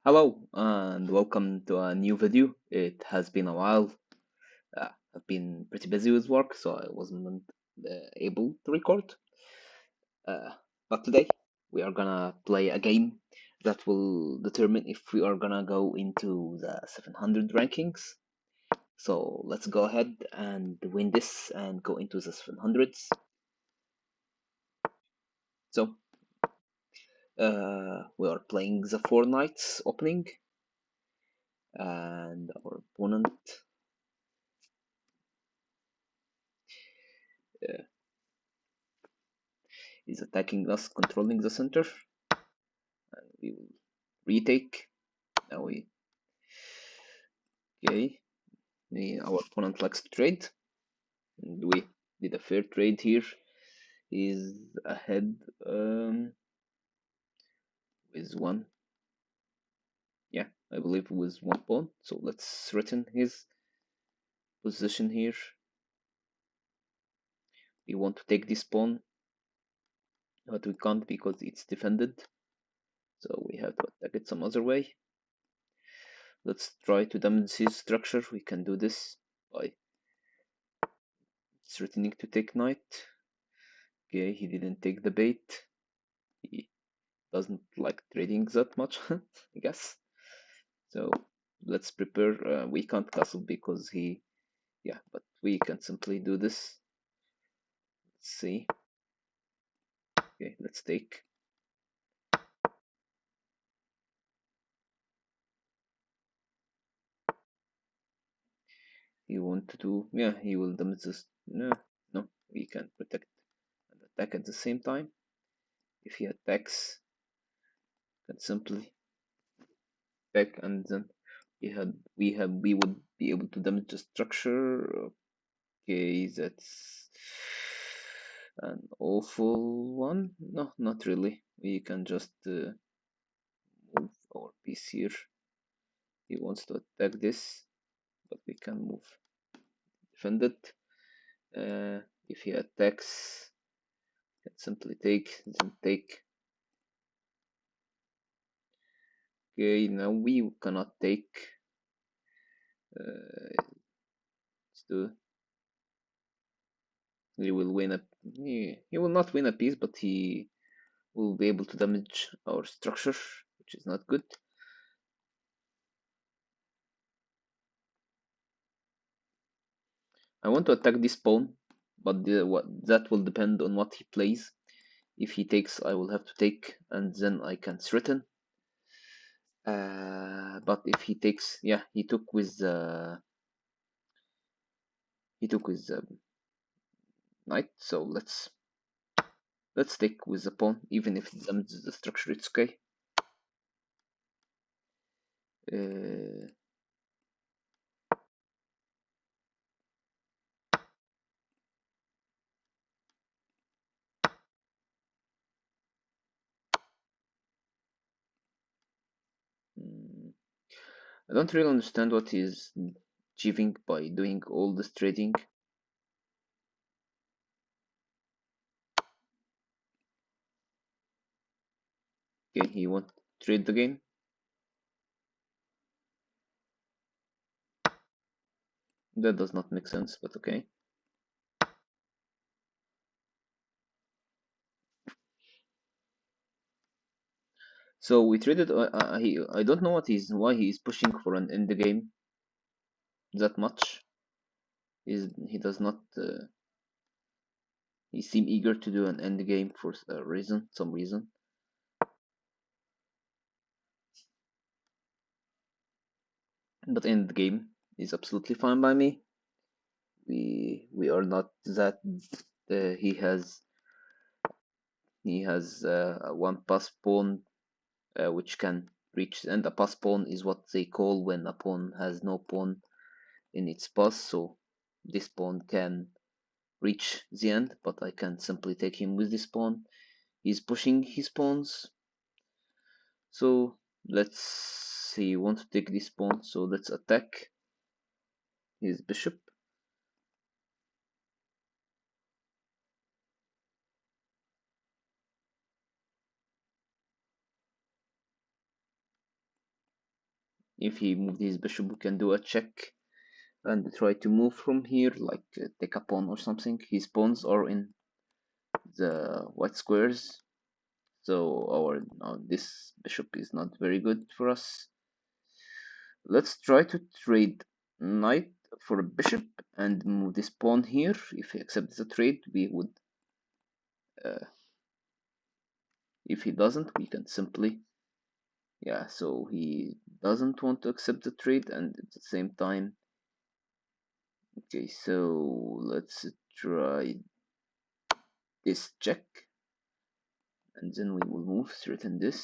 Hello and welcome to a new video. It has been a while. I've been pretty busy with work, so I wasn't able to record. Uh, but today we are gonna play a game that will determine if we are gonna go into the 700 rankings. So let's go ahead and win this and go into the 700s. So we are playing the Four Knights opening, and our opponent uh, is attacking us, controlling the center. We will retake. Now we okay. Our opponent likes to trade, and we did a fair trade here. He's ahead with one. Yeah, I believe with one pawn. So let's threaten his position here. We want to take this pawn, but we can't because it's defended. So we have to attack it some other way. Let's try to damage his structure. We can do this by threatening to take knight. Okay, he didn't take the bait. He doesn't like trading that much, I guess. So let's prepare. We can't castle because yeah, but we can simply do this. Let's see. Okay, let's take. He want to do, yeah, he will damage this. No, no, we can protect and attack at the same time. If he attacks, can simply attack and then we would be able to damage the structure. Okay, that's an awful one. No, not really. We can just move our piece here. He wants to attack this, but we can move, defend it. If he attacks, we can simply take, then take. Okay, now we cannot take. Let's do. He will win a. He will not win a piece, but he will be able to damage our structure, which is not good. I want to attack this pawn, but that will depend on what he plays. If he takes, I will have to take, and then I can threaten. But if he takes, yeah, he took with knight. So let's take with the pawn, even if it damages the structure. It's okay. Uh, mm, I don't really understand what he's achieving by doing all this trading. Okay, he won't trade the game. That does not make sense, but okay. So we traded. I don't know why he is pushing for an end game that much. He does not. He seem eager to do an end game for a reason, some reason. But end game is absolutely fine by me. We are not that. He has one pass pawn which can reach, and a pass pawn is what they call when a pawn has no pawn in its pass. So this pawn can reach the end, but I can simply take him with this pawn. He's pushing his pawns. So let's see, want to take this pawn, so let's attack his bishop. If he moved his bishop, we can do a check and try to move from here, like take a pawn or something. His pawns are in the white squares, so our this bishop is not very good for us. Let's try to trade knight for a bishop and move this pawn here. If he accepts the trade, we would. If he doesn't, we can simply, yeah. So he doesn't want to accept the trade, and at the same time, okay. So let's try this check, and then we will move, threaten this.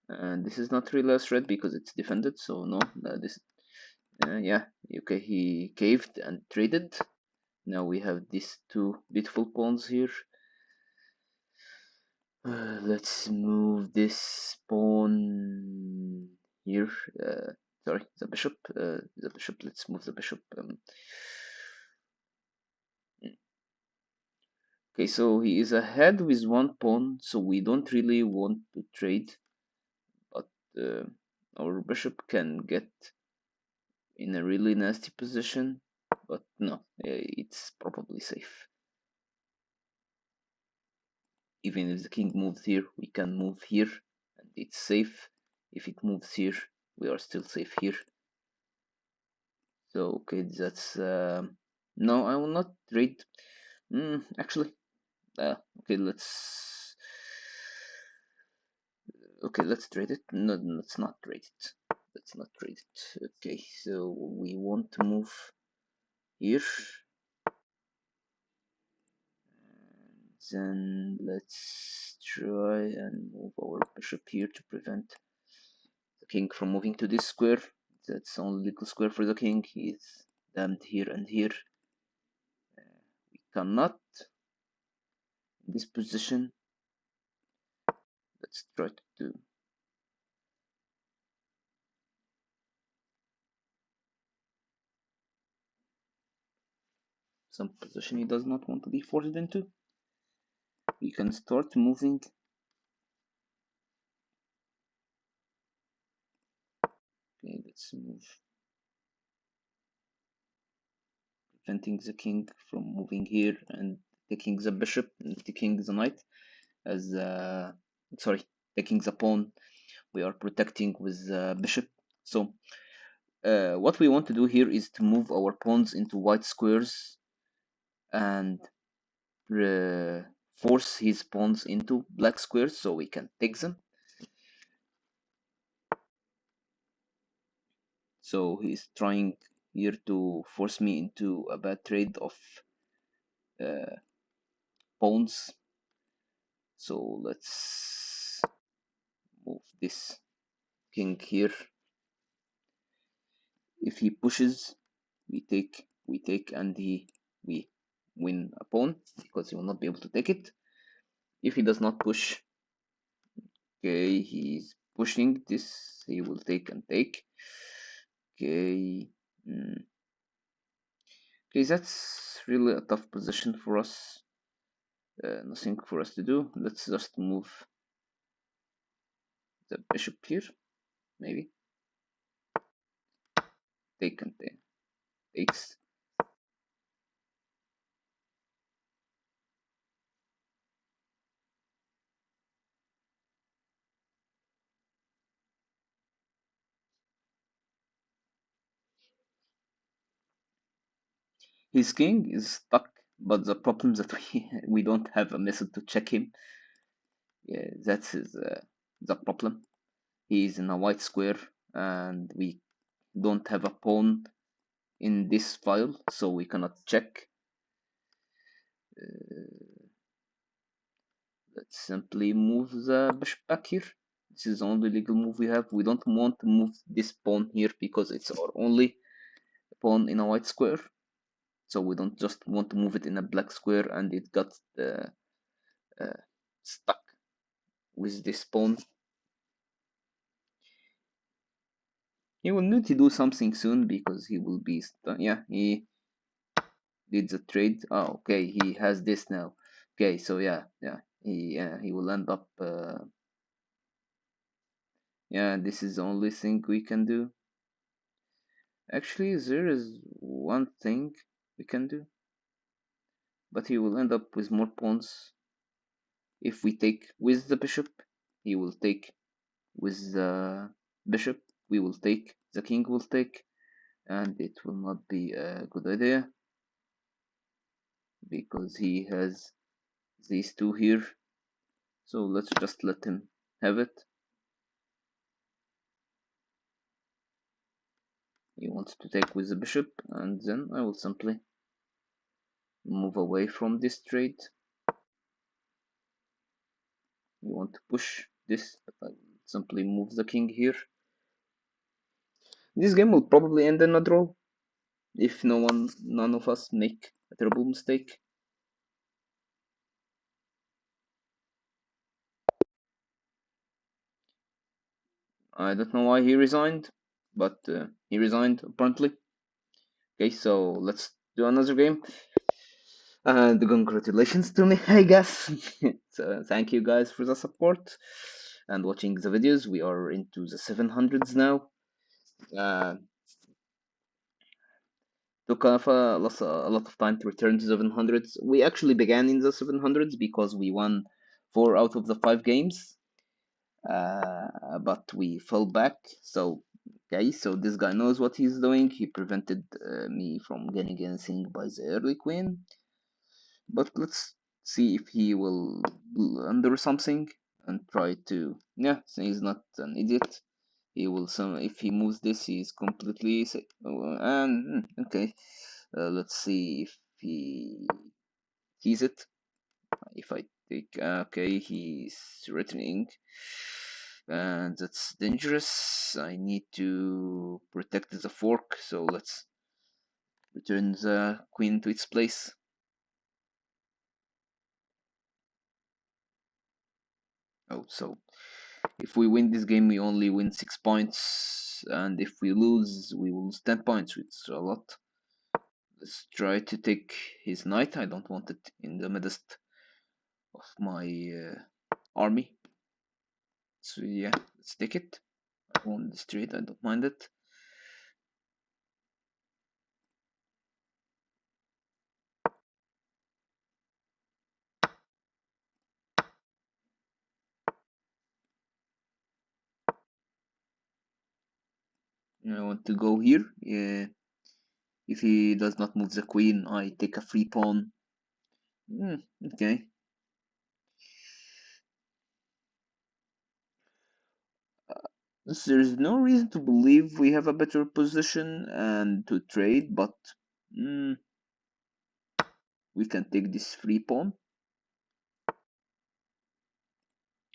And this is not really a threat because it's defended, so no, this, yeah, okay, he caved and traded. Now we have these two beautiful pawns here. Let's move this pawn here. Sorry, the bishop. The bishop. Let's move the bishop. Okay, so he is ahead with one pawn, so we don't really want to trade, but our bishop can get in a really nasty position. But no, it's probably safe. Even if the king moves here, we can move here, and it's safe. If it moves here, we are still safe here. So okay, that's no, I will not trade. Actually, okay, let's trade it. No, let's not trade it. Let's not trade it. Okay, so we want to move here. Then let's try and move our bishop here to prevent the king from moving to this square. That's only legal square for the king. He is damned here and here. We cannot in this position. Let's try to do some position he does not want to be forced into. We can start moving. Okay, let's move, preventing the king from moving here and taking the bishop and taking the knight as sorry, taking the pawn. We are protecting with the bishop. So what we want to do here is to move our pawns into white squares and force his pawns into black squares so we can take them. So he's trying here to force me into a bad trade of pawns. So let's move this king here. If he pushes, we take, and we win a pawn because he will not be able to take it. If he does not push, okay, he's pushing this, he will take and take. Okay, okay, that's really a tough position for us. Nothing for us to do. Let's just move the bishop here, maybe. Take and take. Takes. His king is stuck, but the problem is that we don't have a method to check him. Yeah, that's the problem. He is in a white square, and we don't have a pawn in this file, so we cannot check. Let's simply move the bishop back here. This is the only legal move we have. We don't want to move this pawn here because it's our only pawn in a white square. So we don't just want to move it in a black square and it got stuck with this pawn. He will need to do something soon because he will be stuck. Yeah, he did the trade. Oh, okay, he has this now. Okay, so yeah, he will end up Yeah, this is the only thing we can do. Actually, there is one thing we can do, but he will end up with more pawns. If we take with the bishop, he will take with the bishop, we will take, the king will take, and it will not be a good idea because he has these two here. So let's just let him have it. He wants to take with the bishop, and then I will simply move away from this trade. You want to push this, but I will simply move the king here. This game will probably end in a draw if none of us make a terrible mistake. I don't know why he resigned, but he resigned apparently. Okay, so let's do another game. And congratulations to me, I guess. So thank you guys for the support and watching the videos. We are into the 700s now. Uh, took off a lot of time to return to 700s. We actually began in the 700s because we won 4 out of the 5 games, but we fell back. So, okay, so this guy knows what he's doing. He prevented me from getting anything by the early queen. But let's see if he will blunder something and try to. Yeah, so he's not an idiot. He will some if he moves this, he's completely safe. And okay, let's see if he sees it. If I take okay, he's returning, and that's dangerous. I need to protect the fork, so let's return the queen to its place. Oh, so if we win this game, we only win 6 points, and if we lose, we will lose 10 points, which is a lot. Let's try to take his knight. I don't want it in the midst of my army. So yeah, let's take it. I want the street, I don't mind it. I want to go here. Yeah. If he does not move the queen, I take a free pawn. Okay. There's no reason to believe we have a better position and to trade, but mm, we can take this free pawn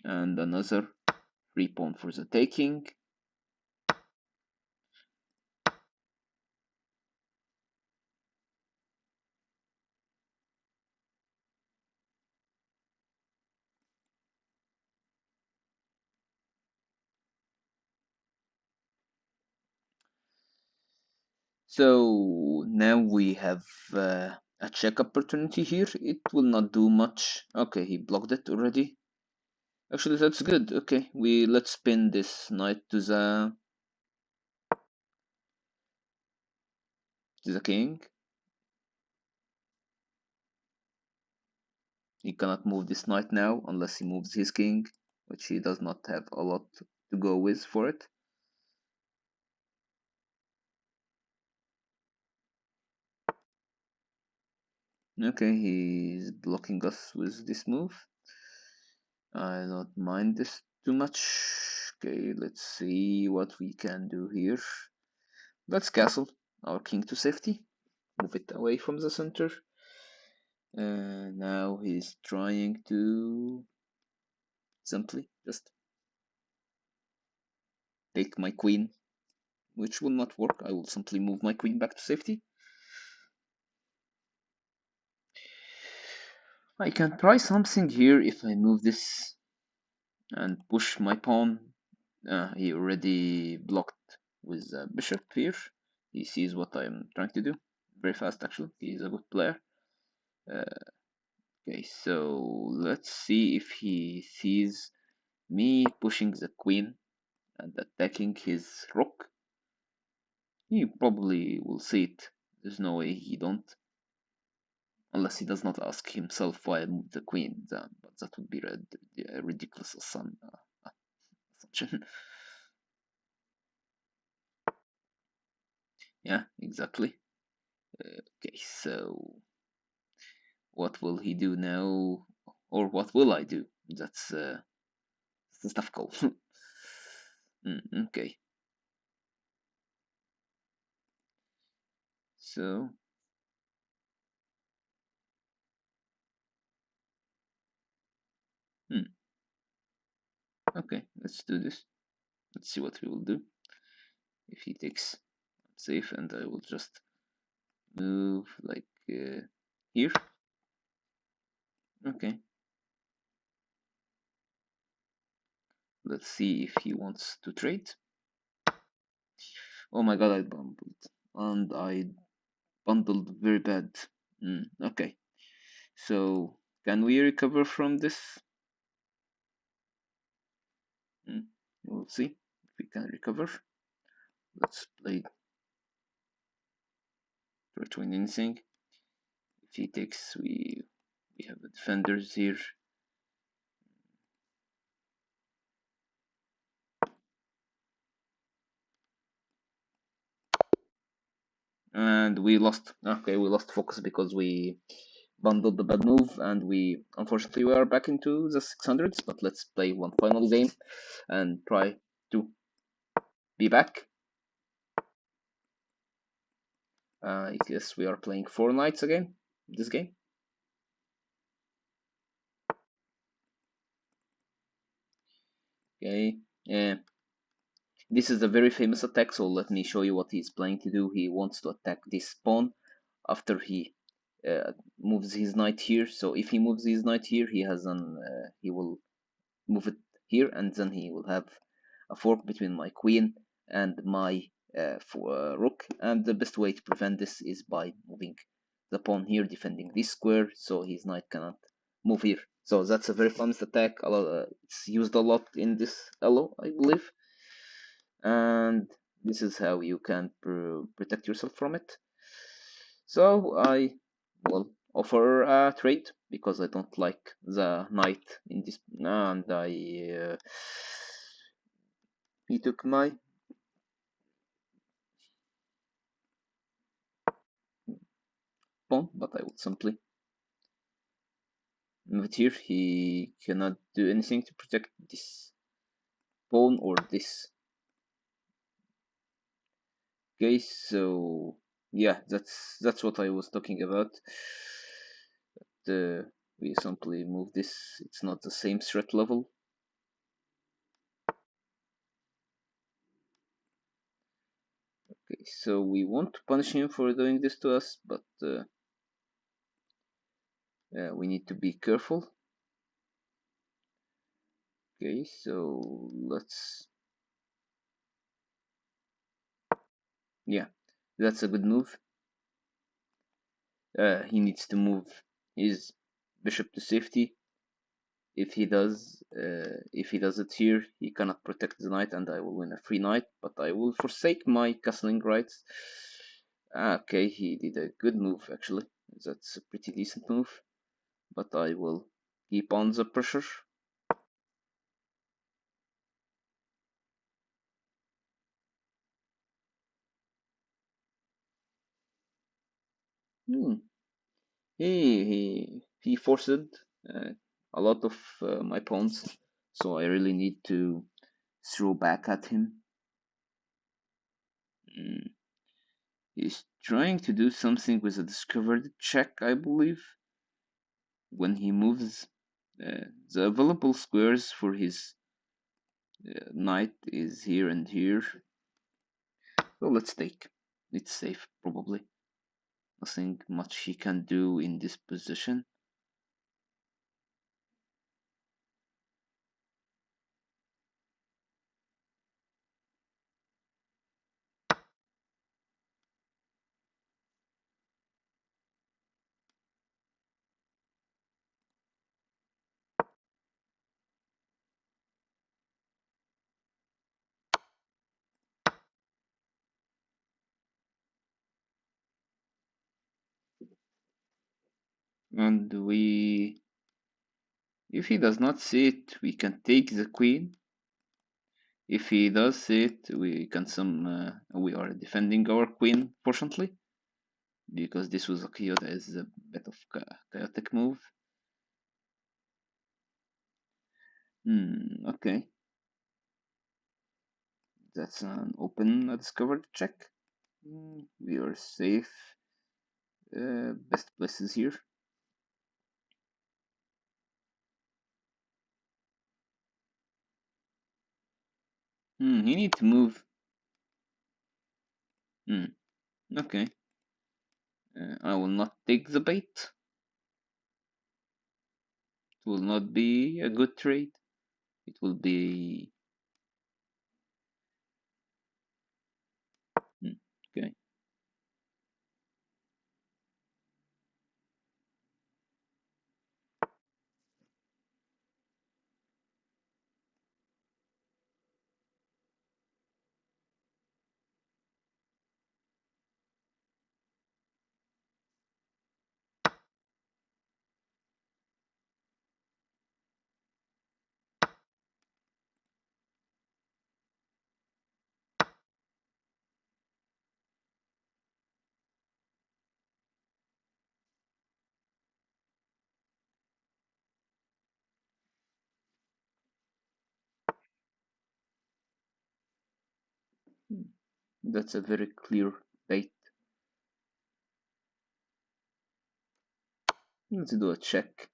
and another free pawn for the taking. So now we have a check opportunity here. It will not do much. Okay, he blocked it already. Actually, that's good. Okay, let's spin this knight to the king. He cannot move this knight now unless he moves his king, which he does not have a lot to go with for it. Okay, he's blocking us with this move. I don't mind this too much. Okay, let's see what we can do here. Let's castle our king to safety. Move it away from the center. Now he's trying to simply just take my queen, which will not work. I will simply move my queen back to safety. I can try something here if I move this and push my pawn. He already blocked with the bishop here. He sees what I'm trying to do. Very fast, actually. He's a good player. Okay, so let's see if he sees me pushing the queen and attacking his rook, he probably will see it. There's no way he don't, unless he does not ask himself why I moved the queen. But that would be a ridiculous assumption. Yeah, exactly. Okay, so what will he do now, or what will I do? That's tough call. Okay, so hmm, okay, let's do this. Let's see what he will do. If he takes, I'm safe, and I will just move like here. Okay, let's see if he wants to trade. Oh my god, I bundled, and I bundled very bad. Okay, so can we recover from this? We'll see if we can recover. Let's play for twin anything. If he takes, we have defenders here. And we lost. Okay, we lost focus because we bundled the bad move, and we unfortunately we are back into the 600s. But let's play one final game and try to be back. I guess we are playing 4 knights again this game. Okay, yeah. This is a very famous attack, so let me show you what he's planning to do. He wants to attack this pawn after he moves his knight here. So if he moves his knight here, he will move it here, and then he will have a fork between my queen and my rook. And the best way to prevent this is by moving the pawn here, defending this square, so his knight cannot move here. So that's a very famous attack. It's used a lot in this elo, I believe, and this is how you can protect yourself from it. So I will offer a trade because I don't like the knight in this, and he took my pawn, but I will simply move it here. He cannot do anything to protect this pawn or this. Okay, so yeah, that's what I was talking about. We simply move this. It's not the same threat level. Okay, so we want to punish him for doing this to us, but we need to be careful. Okay, so let's... Yeah, that's a good move. He needs to move his bishop to safety. If he does it here, he cannot protect the knight, and I will win a free knight. But I will forsake my castling rights. Okay, he did a good move actually. That's a pretty decent move. But I will keep on the pressure. Hmm. He forced a lot of my pawns, so I really need to throw back at him. Mm. He's trying to do something with a discovered check, I believe. When he moves the available squares for his knight is here and here. So let's take. It's safe, probably. Nothing much he can do in this position. And if he does not see it, we can take the queen. If he does see it, we are defending our queen, fortunately, because this was is a bit of chaotic move. Okay, that's an open discovered check. We are safe. Best places here. He need to move. Okay. I will not take the bait. It will not be a good trade. It will be. Okay. That's a very clear bait. Let's do a check.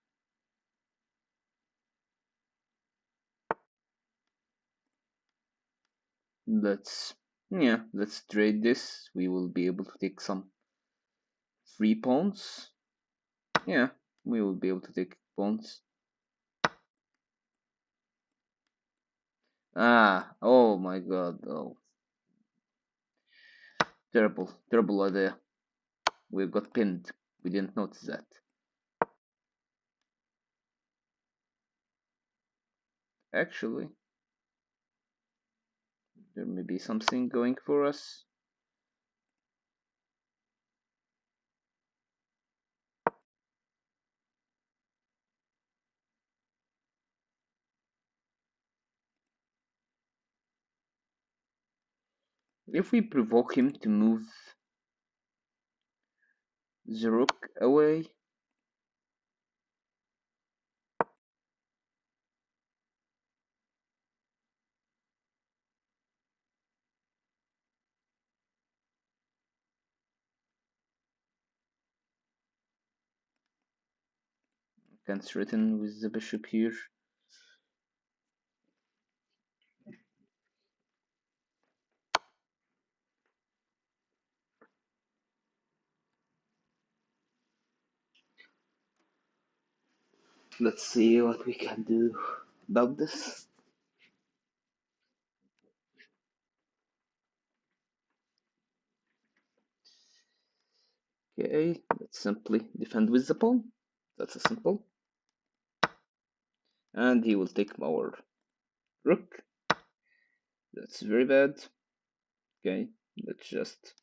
Let's let's trade this. We will be able to take some free pawns. Yeah, we will be able to take pawns. Oh my god. Oh, terrible idea. We got pinned. We didn't notice that. Actually, there may be something going for us. If we provoke him to move the rook away, can threaten with the bishop here. Let's see what we can do about this. Okay, let's simply defend with the pawn. That's a simple. And he will take our rook. That's very bad. Okay, let's just...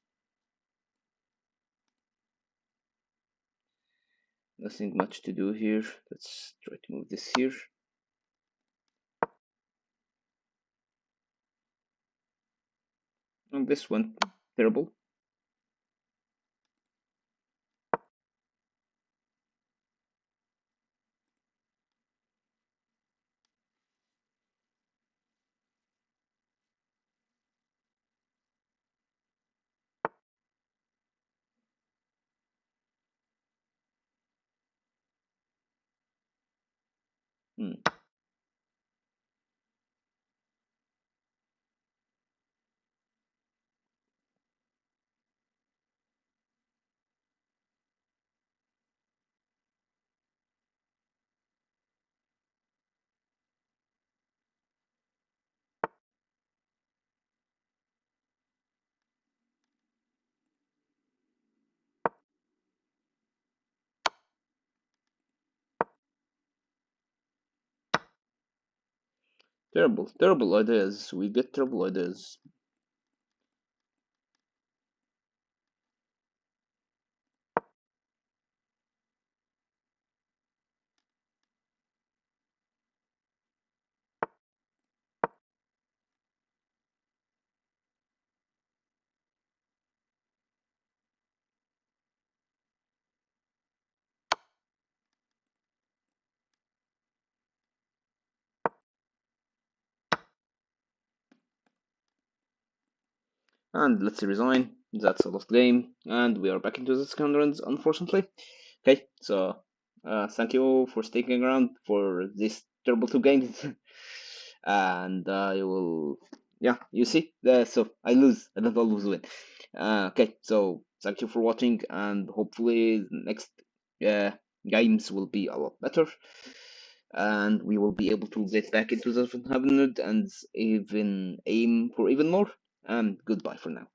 Nothing much to do here. Let's try to move this here. And this went terrible. Hmm. Terrible ideas. We get terrible ideas. And let's resign. That's a lost game, and we are back into the second round, unfortunately. Okay, so thank you for sticking around for this terrible two games, and I will. Yeah, you see, so I lose. I don't always win. Okay, so thank you for watching, and hopefully next uh, games will be a lot better, and we will be able to get back into the 700 and even aim for even more. And goodbye for now.